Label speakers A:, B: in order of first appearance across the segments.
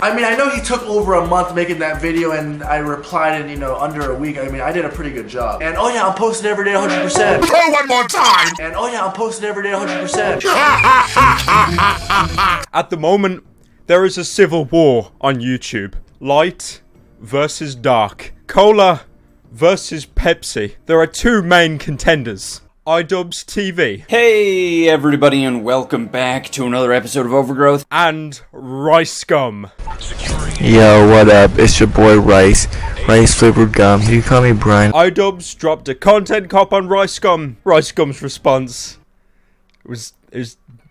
A: I mean, I know he took over a month making that video, and I replied in, under a week. I mean, I did a pretty good job. And oh yeah, I'm posting every day 100%.
B: Go one more time!
A: And oh yeah, I'm posting every day 100%.
C: At the moment, there is a civil war on YouTube. Light versus dark. Cola versus Pepsi. There are two main contenders. iDubbbz TV.
D: Hey everybody, and welcome back to another episode of Overgrowth.
C: And Ricegum.
E: Yo, what up? It's your boy Rice flavored gum. You can call me Brian.
C: iDubbbz dropped a content cop on Ricegum. Ricegum's response was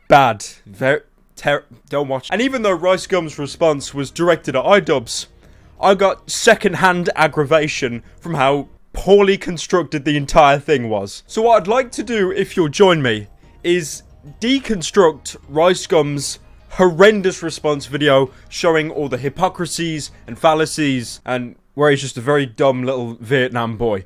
C: bad. Don't watch. And even though Ricegum's response was directed at iDubbbz, I got second-hand aggravation from how poorly constructed the entire thing was. So what I'd like to do, if you'll join me, is deconstruct Ricegum's horrendous response video showing all the hypocrisies and fallacies and where he's just a very dumb little Vietnam boy.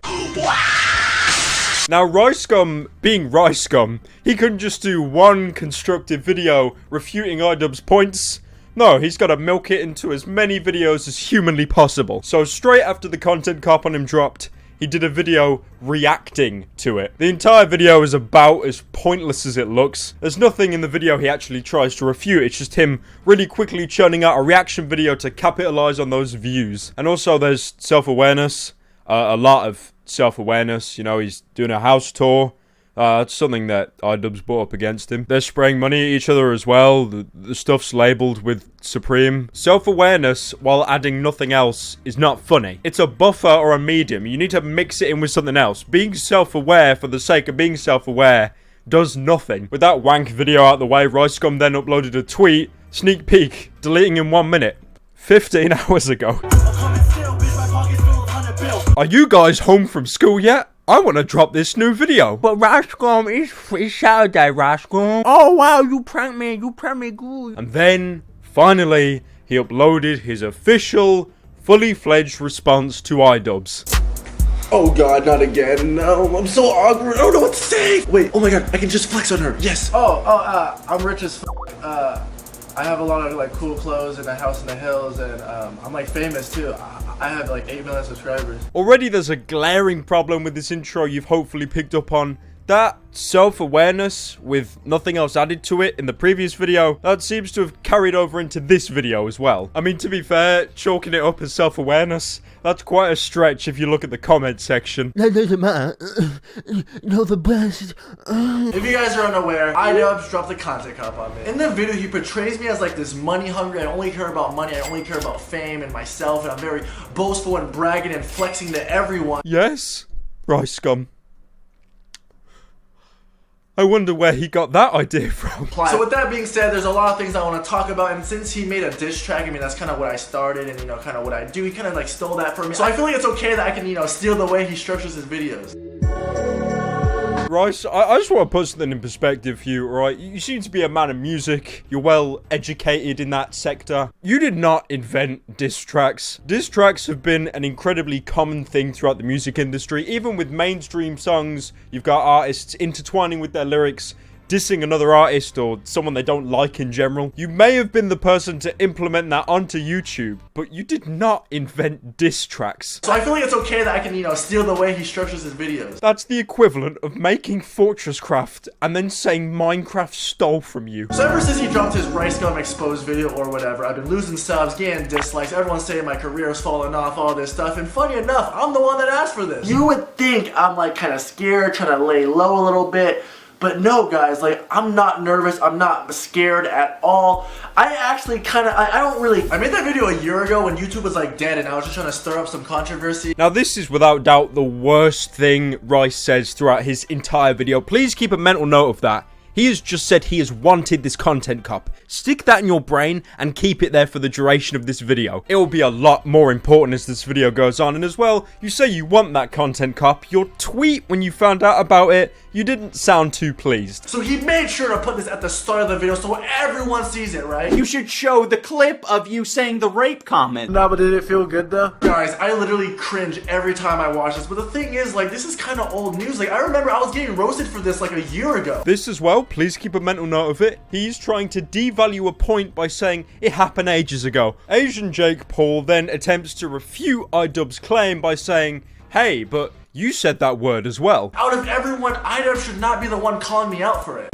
C: Now, Ricegum, being Ricegum, he couldn't just do one constructive video refuting iDubbbz's points. No, he's got to milk it into as many videos as humanly possible. So straight after the content cop on him dropped, he did a video reacting to it. The entire video is about as pointless as it looks. There's nothing in the video he actually tries to refute. It's just him really quickly churning out a reaction video to capitalize on those views. And also there's self-awareness. A lot of self-awareness. You know, he's doing a house tour. It's something that iDubbbz brought up against him. They're spraying money at each other as well. The stuff's labelled with Supreme. Self-awareness, while adding nothing else, is not funny. It's a buffer or a medium. You need to mix it in with something else. Being self-aware for the sake of being self-aware does nothing. With that wank video out the way, Ricegum then uploaded a tweet, sneak peek, deleting in 1 minute. 15 hours ago. Are you guys home from school yet? I want to drop this new video.
F: But Ricegum, it's Saturday, Ricegum. Oh wow, you pranked me good.
C: And then, finally, he uploaded his official, fully fledged response to iDubbbz.
A: Oh god, not again. No, I'm so awkward. I don't know what to say. Wait, oh my god, I can just flex on her. Yes. I'm rich as f. I have a lot of cool clothes and a house in the hills, and I'm famous too. I have 8 million subscribers.
C: Already there's a glaring problem with this intro you've hopefully picked up on. That self-awareness with nothing else added to it in the previous video, that seems to have carried over into this video as well. I mean, to be fair, chalking it up as self-awareness, that's quite a stretch if you look at the comment section.
F: That doesn't matter. You're the best.
A: If you guys are unaware, iDubbbz dropped a content cop on me. In the video, he portrays me as this money hungry. I only care about money. I only care about fame and myself, and I'm very boastful and bragging and flexing to everyone.
C: Yes, Ricegum. I wonder where he got that idea from.
A: So with that being said, there's a lot of things I want to talk about, and since he made a diss track, I mean, that's kind of what I started and, kind of what I do. He kind of stole that from me. So I feel like it's okay that I can, steal the way he structures his videos.
C: Rice, I just want to put something in perspective for you, right? You seem to be a man of music. You're well educated in that sector. You did not invent diss tracks. Diss tracks have been an incredibly common thing throughout the music industry. Even with mainstream songs, you've got artists intertwining with their lyrics, dissing another artist or someone they don't like in general. You may have been the person to implement that onto YouTube, but you did not invent diss tracks.
A: So I feel like it's okay that I can, steal the way he structures his videos.
C: That's the equivalent of making Fortresscraft and then saying Minecraft stole from you.
A: So ever since he dropped his Ricegum exposed video or whatever, I've been losing subs, getting dislikes, everyone's saying my career is falling off, all this stuff, and funny enough, I'm the one that asked for this. You would think I'm kind of scared, trying to lay low a little bit. But no, guys, I'm not nervous. I'm not scared at all. I actually I made that video a year ago when YouTube was dead, and I was just trying to stir up some controversy.
C: Now, this is without doubt the worst thing Rice says throughout his entire video. Please keep a mental note of that. He has just said he has wanted this content cop. Stick that in your brain and keep it there for the duration of this video. It will be a lot more important as this video goes on. And as well, you say you want that content cop. Your tweet when you found out about it, you didn't sound too pleased.
A: So he made sure to put this at the start of the video so everyone sees it, right?
D: You should show the clip of you saying the rape comment.
A: Nah, but did it feel good though? Guys, I literally cringe every time I watch this. But the thing is, this is kind of old news. I remember I was getting roasted for this a year ago.
C: This as well please keep a mental note of it. He's trying to devalue a point by saying it happened ages ago. Asian Jake Paul then attempts to refute iDubbbz' claim by saying, hey, but you said that word as well.
A: Out of everyone, iDubbbz should not be the one calling me out for it.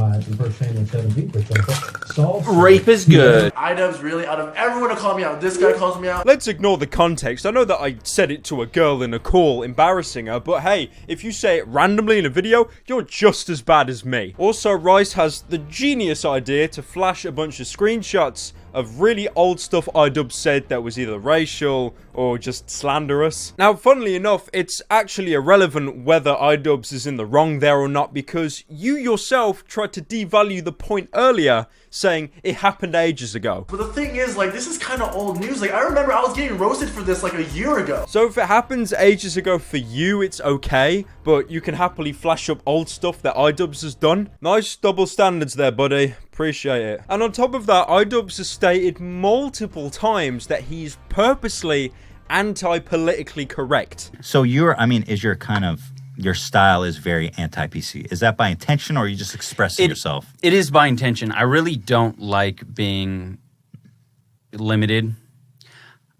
D: Rape is good.
A: iDubbbz really, out of everyone to call me out, this guy calls me out.
C: Let's ignore the context. I know that I said it to a girl in a call, embarrassing her, but hey, if you say it randomly in a video, you're just as bad as me. Also, Rice has the genius idea to flash a bunch of screenshots of really old stuff iDubbbz said that was either racial or just slanderous. Now, funnily enough, it's actually irrelevant whether iDubbbz is in the wrong there or not, because you yourself tried to devalue the point earlier, saying it happened ages ago.
A: But the thing is, like, this is kind of old news. Like, I remember I was getting roasted for this like a year ago.
C: So if it happens ages ago for you, it's okay, but you can happily flash up old stuff that iDubbbz has done. Nice double standards there, buddy. Appreciate it. And on top of that, iDubbbz has stated multiple times that he's purposely anti-politically correct.
B: So your style is very anti-PC. Is that by intention, or are you just expressing yourself?
D: It is by intention. I really don't like being limited.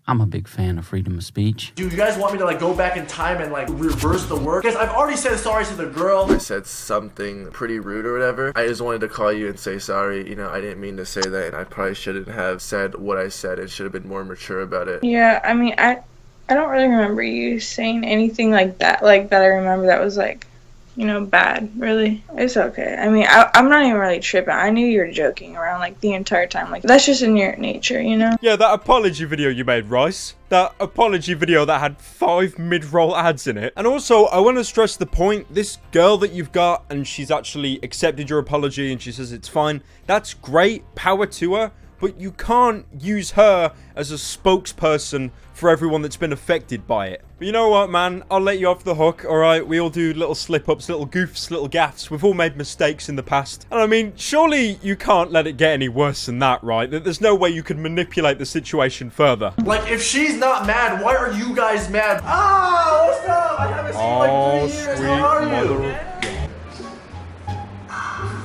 D: I'm a big fan of freedom of speech.
A: Do you guys want me to like go back in time and like reverse the word? Because I've already said sorry to the girl.
G: I said something pretty rude or whatever. I just wanted to call you and say sorry. You know, I didn't mean to say that, and I probably shouldn't have said what I said and should have been more mature about it.
H: Yeah, I mean, I don't really remember you saying anything like that. Like that I remember that was like, you know, bad, really. It's okay. I mean, I'm not even really tripping. I knew you were joking around, like, the entire time. Like, that's just in your nature, you know?
C: Yeah, that apology video you made, Rice. That apology video that had 5 mid-roll ads in it. And also, I want to stress the point, this girl that you've got, and she's actually accepted your apology, and she says it's fine. That's great. Power to her. But you can't use her as a spokesperson for everyone that's been affected by it. But you know what, man? I'll let you off the hook, alright? We all do little slip-ups, little goofs, little gaffes. We've all made mistakes in the past. And I mean, surely you can't let it get any worse than that, right? There's no way you could manipulate the situation further.
A: Like, if she's not mad, why are you guys mad? Ah, what's up? I haven't seen you like 3 years. How are you?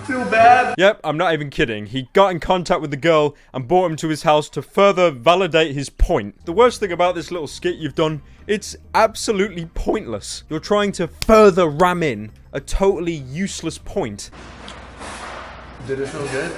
A: Feel bad?
C: Yep, I'm not even kidding. He got in contact with the girl and brought him to his house to further validate his point. The worst thing about this little skit you've done, it's absolutely pointless. You're trying to further ram in a totally useless point.
A: Did it feel good?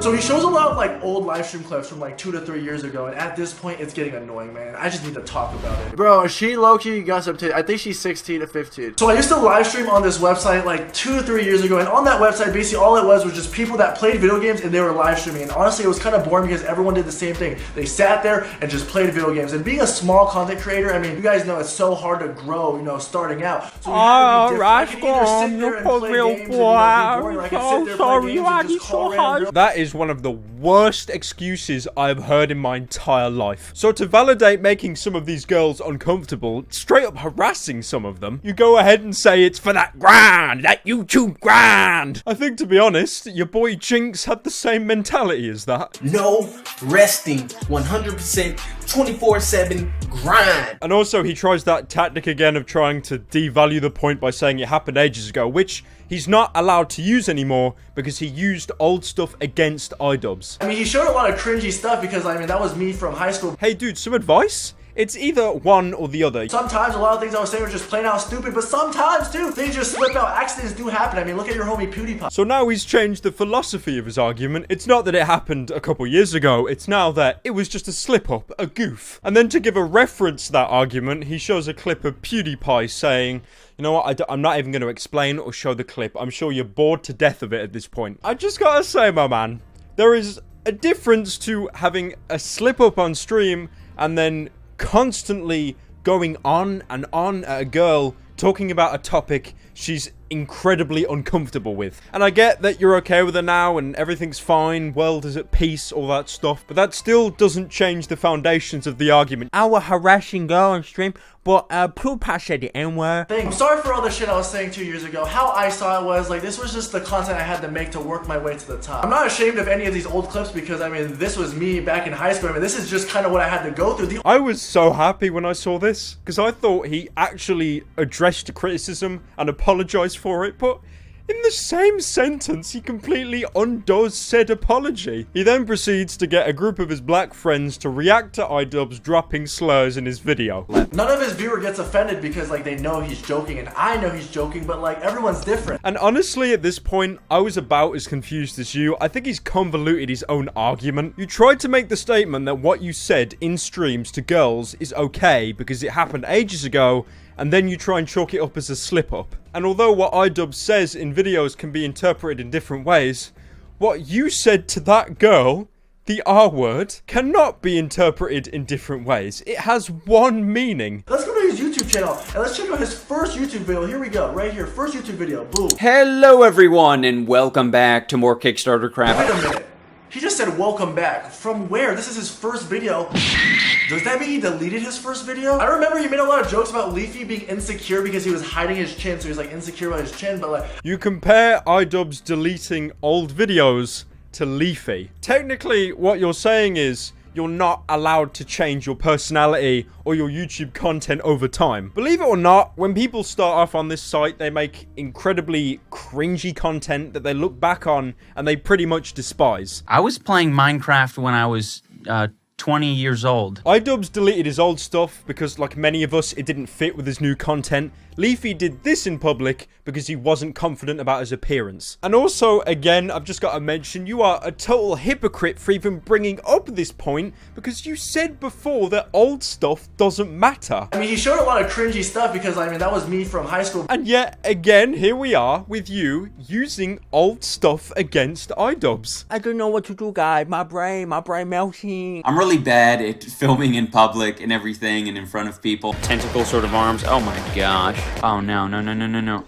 A: So he shows a lot of like old live stream clips from like 2 to 3 years ago, and at this point it's getting annoying, man. I just need to talk about it.
G: Bro, she low-key got some I think she's 16 to 15.
A: So I used to live stream on this website like 2 to 3 years ago, and on that website basically all it was just people that played video games and they were live streaming. And honestly it was kind of boring because everyone did the same thing. They sat there and just played video games. And being a small content creator, I mean, you guys know it's so hard to grow, you know, starting out. So you have to be different. I can either sit there and play games and, you know, be boring, or I can sit there, play games and just call random girls.
C: That is one of the worst excuses I've heard in my entire life. So to validate making some of these girls uncomfortable, straight up harassing some of them, you go ahead and say it's for that grind, that YouTube grind. I think, to be honest, your boy Jinx had the same mentality as that.
I: No resting, 100%, 24/7 grind.
C: And also he tries that tactic again of trying to devalue the point by saying it happened ages ago, which he's not allowed to use anymore because he used old stuff against iDubbbz.
A: I mean, he showed a lot of cringy stuff because, I mean, that was me from high school.
C: Hey dude, some advice? It's either one or the other.
A: Sometimes a lot of things I was saying were just plain out stupid, but sometimes too, things just slip out. Accidents do happen. I mean, look at your homie PewDiePie.
C: So now he's changed the philosophy of his argument. It's not that it happened a couple years ago, it's now that it was just a slip-up, a goof. And then to give a reference to that argument, he shows a clip of PewDiePie saying, you know what, I'm not even going to explain or show the clip. I'm sure you're bored to death of it at this point. I just gotta say, my man, there is a difference to having a slip-up on stream and then constantly going on and on at a girl talking about a topic she's incredibly uncomfortable with. And I get that you're okay with her now and everything's fine, world is at peace, all that stuff, but that still doesn't change the foundations of the argument.
F: I was harassing girl on stream, but PewDiePie said the N-word.
A: I'm sorry for all the shit I was saying 2 years ago. How I saw it was, like, this was just the content I had to make to work my way to the top. I'm not ashamed of any of these old clips because, I mean, this was me back in high school. I mean, this is just kind of what I had to go through.
C: I was so happy when I saw this because I thought he actually addressed criticism and apologized for it, but In the same sentence, he completely undoes said apology. He then proceeds to get a group of his black friends to react to iDubbbz dropping slurs in his video.
A: None of his viewer gets offended because like they know he's joking and I know he's joking, but like everyone's different.
C: And honestly, at this point, I was about as confused as you. I think he's convoluted his own argument. You tried to make the statement that what you said in streams to girls is okay because it happened ages ago, and then you try and chalk it up as a slip-up. And although what iDubbbz says in videos can be interpreted in different ways, what you said to that girl, the R word, cannot be interpreted in different ways. It has one meaning.
A: Let's go to his YouTube channel and let's check out his first YouTube video. Here we go, right here, first YouTube video, boom.
J: Hello everyone and welcome back to more Kickstarter crap.
A: Wait a minute, he just said welcome back. From where? This is his first video. Does that mean he deleted his first video? I remember he made a lot of jokes about Leafy being insecure because he was hiding his chin, so he was like insecure about his chin, but like...
C: You compare iDubbbz deleting old videos to Leafy. Technically, what you're saying is you're not allowed to change your personality or your YouTube content over time. Believe it or not, when people start off on this site, they make incredibly cringy content that they look back on and they pretty much despise.
D: I was playing Minecraft when I was 20 years old.
C: iDubbbz deleted his old stuff because, like many of us, it didn't fit with his new content. Leafy did this in public because he wasn't confident about his appearance. And also, again, I've just got to mention, you are a total hypocrite for even bringing up this point because you said before that old stuff doesn't matter.
A: I mean, he showed a lot of cringy stuff because, I mean, that was me from high school.
C: And yet, again, here we are with you using old stuff against iDubbbz.
F: I don't know what to do, guys. My brain melting.
J: I'm really bad at filming in public and everything and in front of people.
D: Tentacle sort of arms. Oh my gosh. Oh no.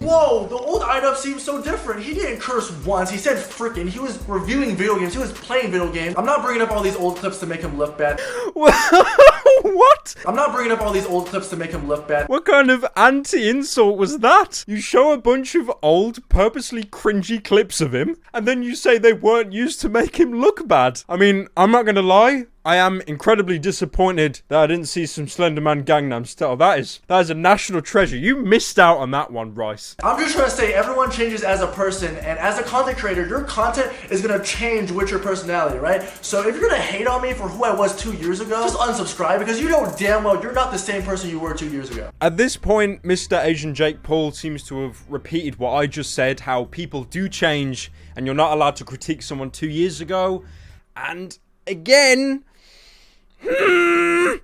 A: Whoa, the old iDubbbz seems so different. He didn't curse once. He said frickin'. He was reviewing video games. He was playing video games. I'm not bringing up all these old clips to make him look bad.
C: What?
A: I'm not bringing up all these old clips to make him look bad.
C: What kind of anti-insult was that? You show a bunch of old, purposely cringy clips of him, and then you say they weren't used to make him look bad. I mean, I'm not gonna lie, I am incredibly disappointed that I didn't see some Slenderman Gangnam Style. That is a national treasure. You missed out on that one, Rice.
A: I'm just trying to say everyone changes as a person, and as a content creator, your content is gonna change with your personality, right? So if you're gonna hate on me for who I was 2 years ago, just unsubscribe because you know damn well you're not the same person you were 2 years ago.
C: At this point, Mr. Asian Jake Paul seems to have repeated what I just said, how people do change, and you're not allowed to critique someone 2 years ago. And again...
A: So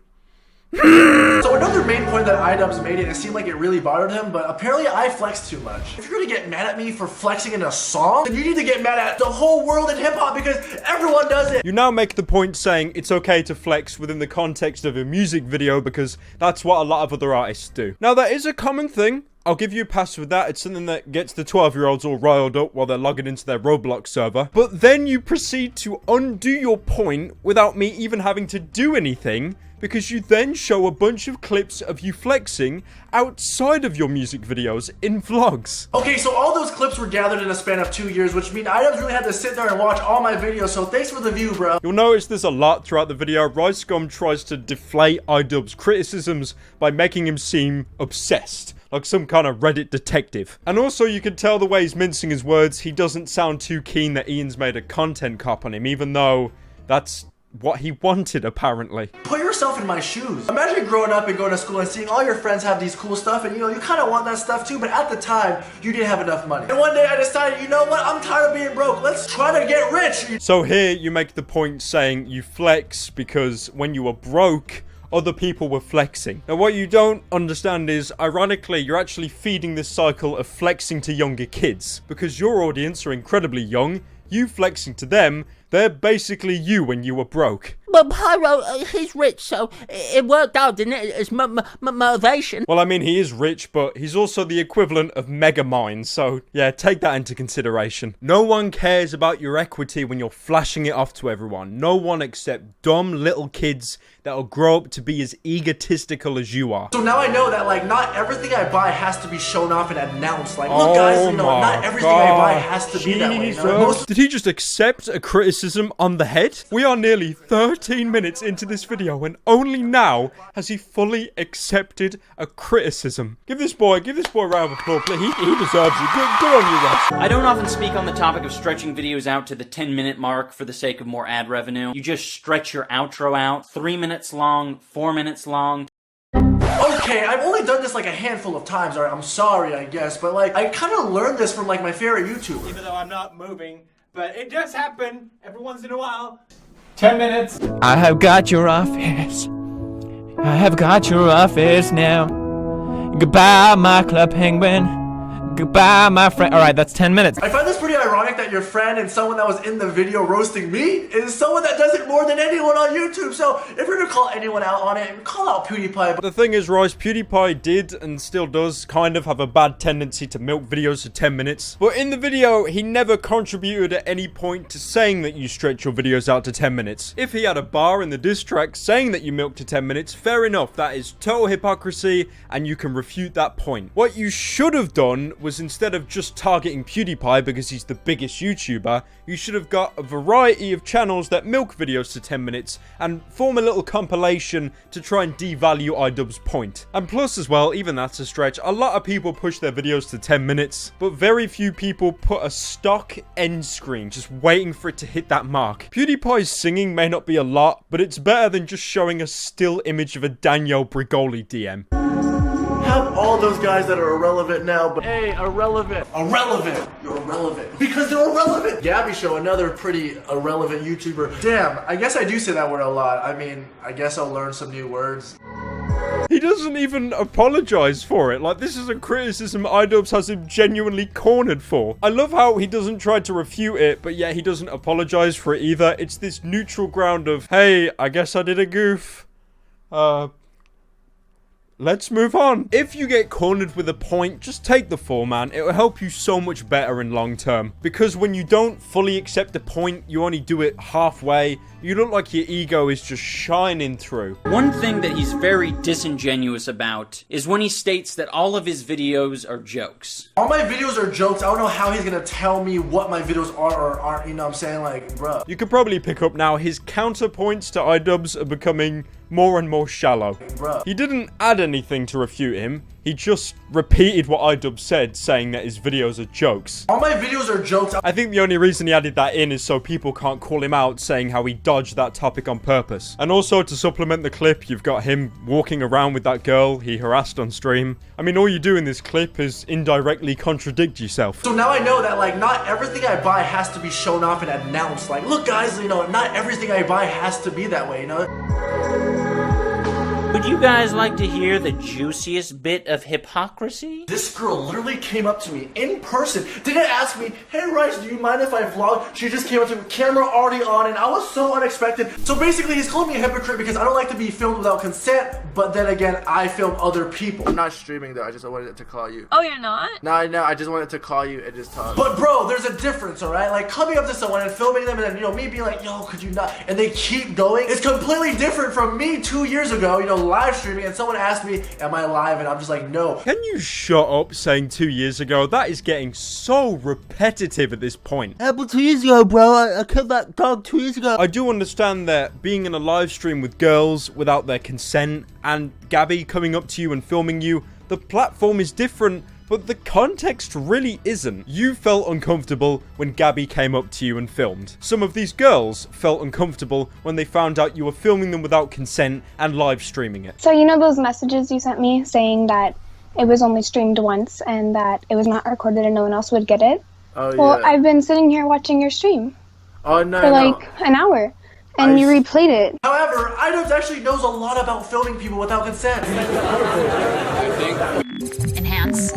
A: another main point that iDubbbz made, it seemed like it really bothered him, but apparently I flex too much. If you're gonna get mad at me for flexing in a song, then you need to get mad at the whole world in hip-hop because everyone does it.
C: You now make the point saying it's okay to flex within the context of a music video because that's what a lot of other artists do. Now that is a common thing. I'll give you a pass with that. It's something that gets the 12-year-olds all riled up while they're logging into their Roblox server. But then you proceed to undo your point without me even having to do anything because you then show a bunch of clips of you flexing outside of your music videos in vlogs.
A: Okay, so all those clips were gathered in a span of 2 years, which means iDubbbz really had to sit there and watch all my videos, so thanks for the view, bro.
C: You'll notice there's a lot throughout the video. Ricegum tries to deflate iDubbbz criticisms by making him seem obsessed, like some kind of Reddit detective. And also you can tell the way he's mincing his words, he doesn't sound too keen that Ian's made a content cop on him, even though that's what he wanted, apparently.
A: Put yourself in my shoes. Imagine growing up and going to school and seeing all your friends have these cool stuff and you kind of want that stuff too, but at the time, you didn't have enough money. And one day I decided, you know what, I'm tired of being broke. Let's try to get rich.
C: So here you make the point saying you flex because when you were broke, other people were flexing. Now what you don't understand is, ironically, you're actually feeding this cycle of flexing to younger kids. Because your audience are incredibly young, you flexing to them, they're basically you when you were broke.
F: But Pyro, he's rich, so it worked out, didn't it? It's motivation.
C: Well, I mean, he is rich, but he's also the equivalent of Megamind, so yeah, take that into consideration. No one cares about your equity when you're flashing it off to everyone. No one except dumb little kids that'll grow up to be as egotistical as you are.
A: So now I know that, like, not everything I buy has to be shown off and announced. Like, look guys, you know, not everything I buy has to be that way. You know?
C: Did he just accept a criticism on the head? We are nearly 30 13 minutes into this video and only now has he fully accepted a criticism. Give this boy a round of applause, please. He deserves it. Good on you, Russ.
D: I don't often speak on the topic of stretching videos out to the 10-minute mark for the sake of more ad revenue. You just stretch your outro out, 3 minutes long, 4 minutes long.
A: Okay, I've only done this like a handful of times, alright, I'm sorry, I guess, but like, I kind of learned this from like my favorite YouTuber.
F: Even though I'm not moving, but it does happen every once in a while. 10 minutes.
E: I have got your office. I have got your office now. Goodbye, my club penguin. Goodbye, my friend. Alright, that's 10 minutes.
A: I find this pretty ironic that your friend and someone that was in the video roasting me is someone that does it more than anyone on YouTube. So if you're gonna call anyone out on it, call out PewDiePie.
C: The thing is, Rice, PewDiePie did and still does kind of have a bad tendency to milk videos to 10 minutes. But in the video, he never contributed at any point to saying that you stretch your videos out to 10 minutes. If he had a bar in the diss track saying that you milk to 10 minutes, fair enough, that is total hypocrisy and you can refute that point. What you should have done was instead of just targeting PewDiePie because he's the biggest YouTuber, you should have got a variety of channels that milk videos to 10 minutes and form a little compilation to try and devalue iDubbbz point. And plus as well, even that's a stretch, a lot of people push their videos to 10 minutes, but very few people put a stock end screen just waiting for it to hit that mark. PewDiePie's singing may not be a lot, but it's better than just showing a still image of a Daniel Brigoli DM.
A: Have all those guys that are irrelevant now, but hey, irrelevant. You're irrelevant. Because they're irrelevant. Gabby Show, another pretty irrelevant YouTuber. Damn, I guess I do say that word a lot. I mean, I guess I'll learn some new words.
C: He doesn't even apologize for it. Like, this is a criticism iDubbbz has him genuinely cornered for. I love how he doesn't try to refute it, but yet he doesn't apologize for it either. It's this neutral ground of, hey, I guess I did a goof. Let's move on. If you get cornered with a point, just take the fall, man. It will help you so much better in long term. Because when you don't fully accept a point, you only do it halfway. You look like your ego is just shining through.
D: One thing that he's very disingenuous about is when he states that all of his videos are jokes.
A: All my videos are jokes. I don't know how he's gonna tell me what my videos are or aren't, you know what I'm saying? Like, bruh.
C: You could probably pick up now his counterpoints to iDubbbz are becoming more and more shallow.
A: Bruh.
C: He didn't add anything to refute him. He just repeated what iDubbbz said, saying that his videos are jokes.
A: All my videos are jokes.
C: I think the only reason he added that in is so people can't call him out saying how he dodged that topic on purpose. And also to supplement the clip, you've got him walking around with that girl he harassed on stream. I mean, all you do in this clip is indirectly contradict yourself.
A: So now I know that, like, not everything I buy has to be shown off and announced. Like, look guys, you know, not everything I buy has to be that way, you know?
D: Would you guys like to hear the juiciest bit of hypocrisy?
A: This girl literally came up to me in person, didn't ask me, hey Rice, do you mind if I vlog? She just came up to me, camera already on, and I was so unexpected. So basically he's calling me a hypocrite because I don't like to be filmed without consent, but then again, I film other people.
G: I'm not streaming though, I just wanted to call you.
H: Oh, you're not?
G: No, I just wanted to call you and just talk.
A: But bro, there's a difference, alright? Like coming up to someone and filming them and then, you know, me being like, yo, could you not? And they keep going. It's completely different from me 2 years ago, you know, live streaming, and someone asked me, am I live? And I'm just like, no.
C: Can you shut up saying 2 years ago? That is getting so repetitive at this point.
F: But 2 years ago, bro, I killed that dog 2 years ago.
C: I do understand that being in a live stream with girls without their consent and Gabby coming up to you and filming you, the platform is different. But the context really isn't. You felt uncomfortable when Gabby came up to you and filmed. Some of these girls felt uncomfortable when they found out you were filming them without consent and live streaming it.
K: So you know those messages you sent me saying that it was only streamed once and that it was not recorded and no one else would get it?
G: Oh,
K: Well,
G: yeah.
K: I've been sitting here watching your stream
G: Oh, no,
K: for like an hour. And you replayed it.
A: However, iDubbbz actually knows a lot about filming people without consent.
L: Enhance.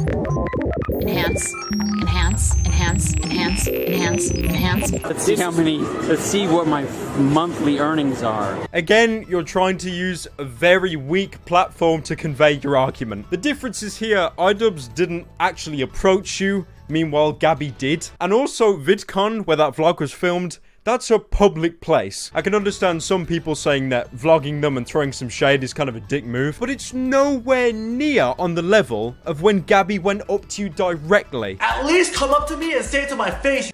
L: Enhance. Enhance. Enhance. Enhance. Enhance. Enhance.
D: Let's see what my monthly earnings are.
C: Again, you're trying to use a very weak platform to convey your argument. The difference is here, iDubbbz didn't actually approach you, meanwhile Gabby did. And also VidCon, where that vlog was filmed, that's a public place. I can understand some people saying that vlogging them and throwing some shade is kind of a dick move, but it's nowhere near on the level of when Gabby went up to you directly.
A: At least come up to me and say it to my face.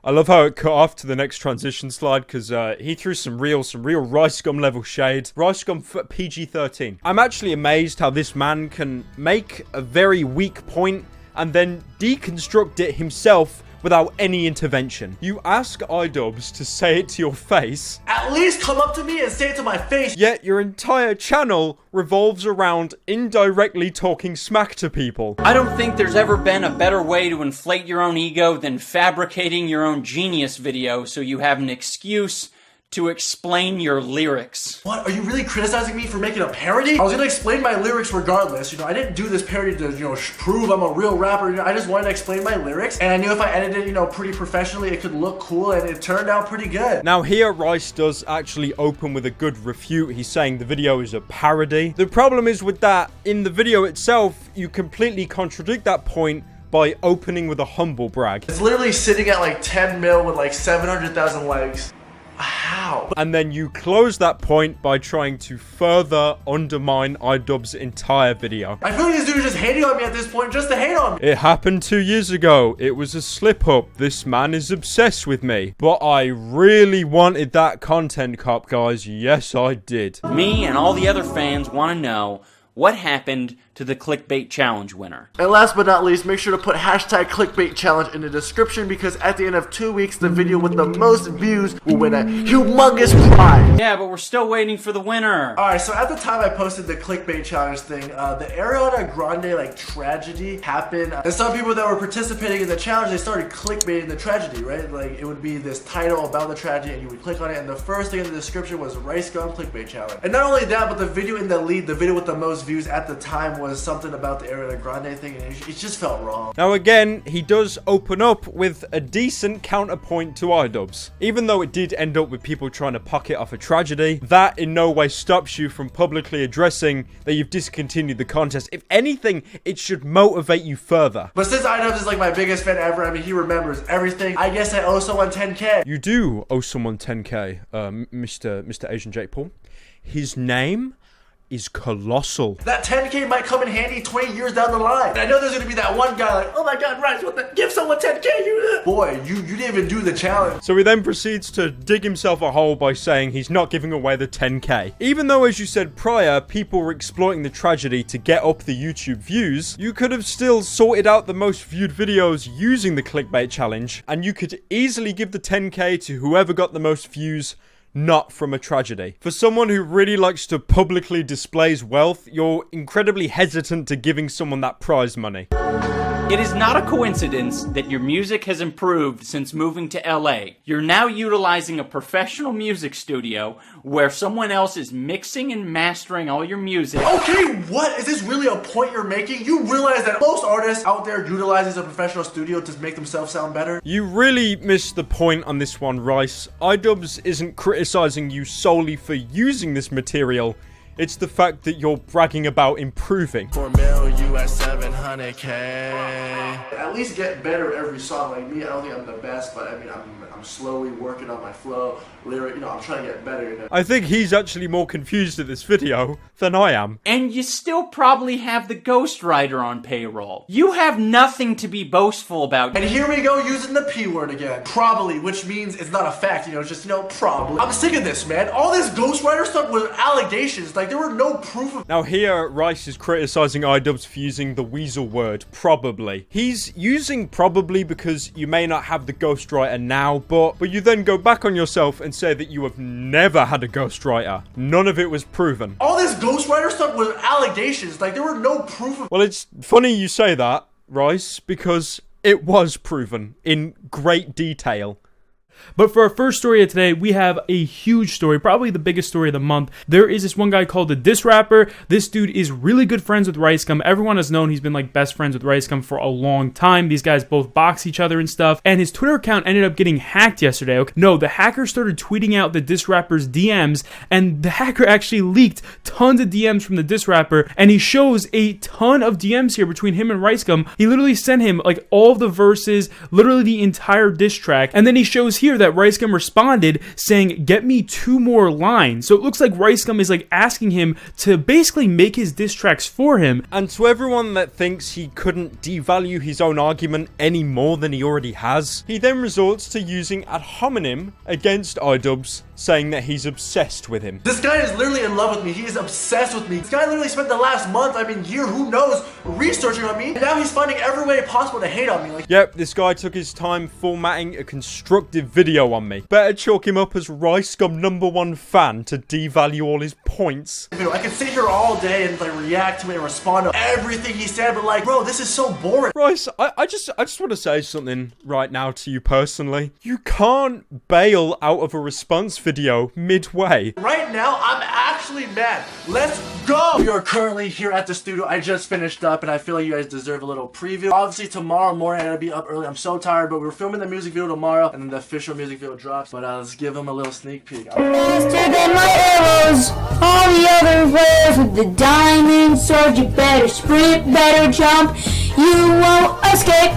C: I love how it cut off to the next transition slide because he threw some real Ricegum level shade. Ricegum PG-13. I'm actually amazed how this man can make a very weak point and then deconstruct it himself without any intervention. You ask iDubbbz to say it to your face.
A: At least come up to me and say it to my face.
C: Yet your entire channel revolves around indirectly talking smack to people.
D: I don't think there's ever been a better way to inflate your own ego than fabricating your own genius video so you have an excuse to explain your lyrics.
A: What? Are you really criticizing me for making a parody? I was gonna explain my lyrics regardless. You know, I didn't do this parody to, you know, prove I'm a real rapper. You know, I just wanted to explain my lyrics, and I knew if I edited it, you know, pretty professionally, it could look cool, and it turned out pretty good.
C: Now here, Rice does actually open with a good refute. He's saying the video is a parody. The problem is with that, in the video itself, you completely contradict that point by opening with a humble brag.
A: It's literally sitting at like 10 mil with like 700,000 likes. How?
C: And then you close that point by trying to further undermine iDubbbz's entire video.
A: I feel like this dude is just hating on me at this point just to hate on me.
C: It happened 2 years ago. It was a slip up. This man is obsessed with me. But I really wanted that content cop, guys. Yes, I did.
D: Me and all the other fans want to know what happened to the clickbait challenge winner.
A: And last but not least, make sure to put hashtag clickbait challenge in the description because at the end of 2 weeks, the video with the most views will win a humongous prize.
D: Yeah, but we're still waiting for the winner.
A: Alright, so at the time I posted the clickbait challenge thing, the Ariana Grande like tragedy happened. And some people that were participating in the challenge, they started clickbaiting the tragedy, right? Like it would be this title about the tragedy and you would click on it and the first thing in the description was Ricegum clickbait challenge. And not only that, but the video in the lead, the video with the most views at the time was something about the Ariana Grande thing, and it just felt wrong.
C: Now again, he does open up with a decent counterpoint to iDubbbz. Even though it did end up with people trying to pocket off a tragedy, that in no way stops you from publicly addressing that you've discontinued the contest. If anything, it should motivate you further.
A: But since iDubbbz is like my biggest fan ever, I mean, he remembers everything, I guess I owe someone 10K.
C: You do owe someone 10K, Mr. Asian Jake Paul. His name is colossal.
A: That 10K might come in handy 20 years down the line. And I know there's gonna be that one guy like, oh my god, Rice, what the? Give someone 10K, you. Boy, you didn't even do the challenge.
C: So he then proceeds to dig himself a hole by saying he's not giving away the 10K. Even though, as you said prior, people were exploiting the tragedy to get up the YouTube views, you could have still sorted out the most viewed videos using the clickbait challenge, and you could easily give the 10K to whoever got the most views, not from a tragedy. For someone who really likes to publicly display his wealth, you're incredibly hesitant to giving someone that prize money.
D: It is not a coincidence that your music has improved since moving to LA. You're now utilizing a professional music studio where someone else is mixing and mastering all your music.
A: Okay, what? Is this really a point you're making? You realize that most artists out there utilizes a professional studio to make themselves sound better?
C: You really missed the point on this one, Rice. iDubbbz isn't criticizing you solely for using this material. It's the fact that you're bragging about improving.
A: $4 million US 700K. At least get better every song. Like me, I don't think I'm the best, but I mean, I'm slowly working on my flow, lyric. You know, I'm trying to get better. You know?
C: I think he's actually more confused at this video than I am.
D: And you still probably have the ghostwriter on payroll. You have nothing to be boastful about.
A: And here we go using the P word again. Probably, which means it's not a fact. You know, it's just, you know, probably. I'm sick of this, man. All this ghostwriter stuff was allegations. Like, there were no proof of.
C: Now here, Rice is criticizing iDubbbz for using the weasel word, probably. He's using probably because you may not have the ghostwriter now, but you then go back on yourself and say that you have never had a ghostwriter. None of it was proven.
A: All this ghostwriter stuff was allegations. Like, there were no proof of.
C: Well, it's funny you say that, Rice, because it was proven in great detail.
M: But for our first story of today, we have a huge story, probably the biggest story of the month. There is this one guy called the Diss Rapper. This dude is really good friends with Ricegum. Everyone has known he's been like best friends with Ricegum for a long time. These guys both box each other and stuff. And his Twitter account ended up getting hacked yesterday. No, the hacker started tweeting out the Diss Rapper's DMs, and the hacker actually leaked tons of DMs from the Diss Rapper, and he shows a ton of DMs here between him and Ricegum. He literally sent him like all of the verses, literally the entire diss track, and then he shows here here that Ricegum responded saying, "Get me 2 more lines." So it looks like Ricegum is like asking him to basically make his diss tracks for him.
C: And to everyone that thinks he couldn't devalue his own argument any more than he already has, he then resorts to using ad hominem against iDubbbz, saying that he's obsessed with him.
A: This guy is literally in love with me. He is obsessed with me. This guy literally spent the last month, year, who knows, researching on me. And now he's finding every way possible to hate on me.
C: Yep, this guy took his time formatting a constructive video on me. Better chalk him up as Ricegum #1 fan to devalue all his points.
A: I could sit here all day and react to it and respond to everything he said, but bro, this is so boring.
C: Rice, I just want to say something right now to you personally. You can't bail out of a response video midway.
A: Right now, I'm actually mad. Let's go! We are currently here at the studio. I just finished up, and I feel like you guys deserve a little preview. Obviously, tomorrow morning, I'm gonna be up early. I'm so tired, but we're filming the music video tomorrow, and then the official music video drops. But let's give them a little sneak peek.
N: Faster than my arrows, all the other players with the diamond sword. You better sprint, better jump, you won't escape.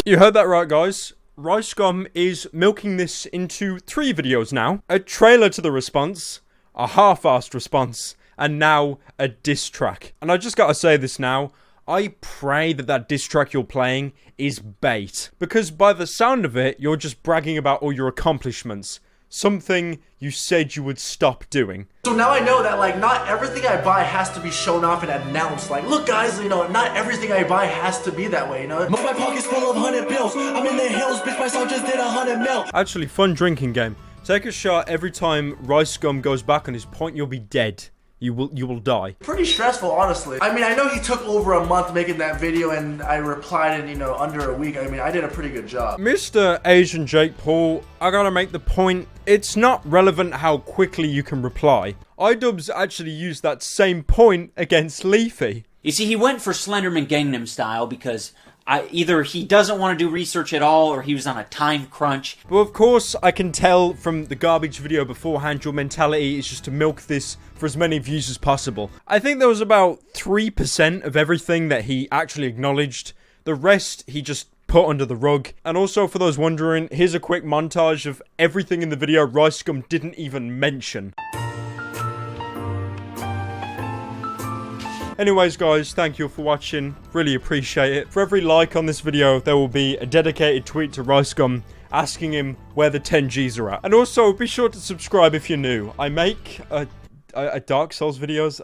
C: You heard that right, guys. Ricegum is milking this into 3 videos now. A trailer to the response, a half-assed response, and now a diss track. And I just gotta say this now, I pray that that diss track you're playing is bait. Because by the sound of it, you're just bragging about all your accomplishments. Something you said you would stop doing.
A: So now I know that not everything I buy has to be shown off and announced. Look guys, not everything I buy has to be that way, My pocket's full of 100 bills. I'm in the hills, bitch, my son just did 100 mil.
C: Actually, fun drinking game. Take a shot every time Ricegum goes back on his point, you'll be dead. You will die.
A: Pretty stressful, honestly. I know he took over a month making that video, and I replied in, under a week. I did a pretty good job.
C: Mr. Asian Jake Paul, I gotta make the point, it's not relevant how quickly you can reply. iDubbbz actually used that same point against Leafy.
D: You see, he went for Slenderman Gangnam Style because either he doesn't want to do research at all or he was on a time crunch.
C: But of course, I can tell from the garbage video beforehand, your mentality is just to milk this for as many views as possible. I think there was about 3% of everything that he actually acknowledged. The rest, he just put under the rug. And also, for those wondering, here's a quick montage of everything in the video Ricegum didn't even mention. Anyways guys, thank you for watching, really appreciate it. For every like on this video, there will be a dedicated tweet to Ricegum asking him where the 10 Gs are at. And also, be sure to subscribe if you're new. I make Dark Souls videos.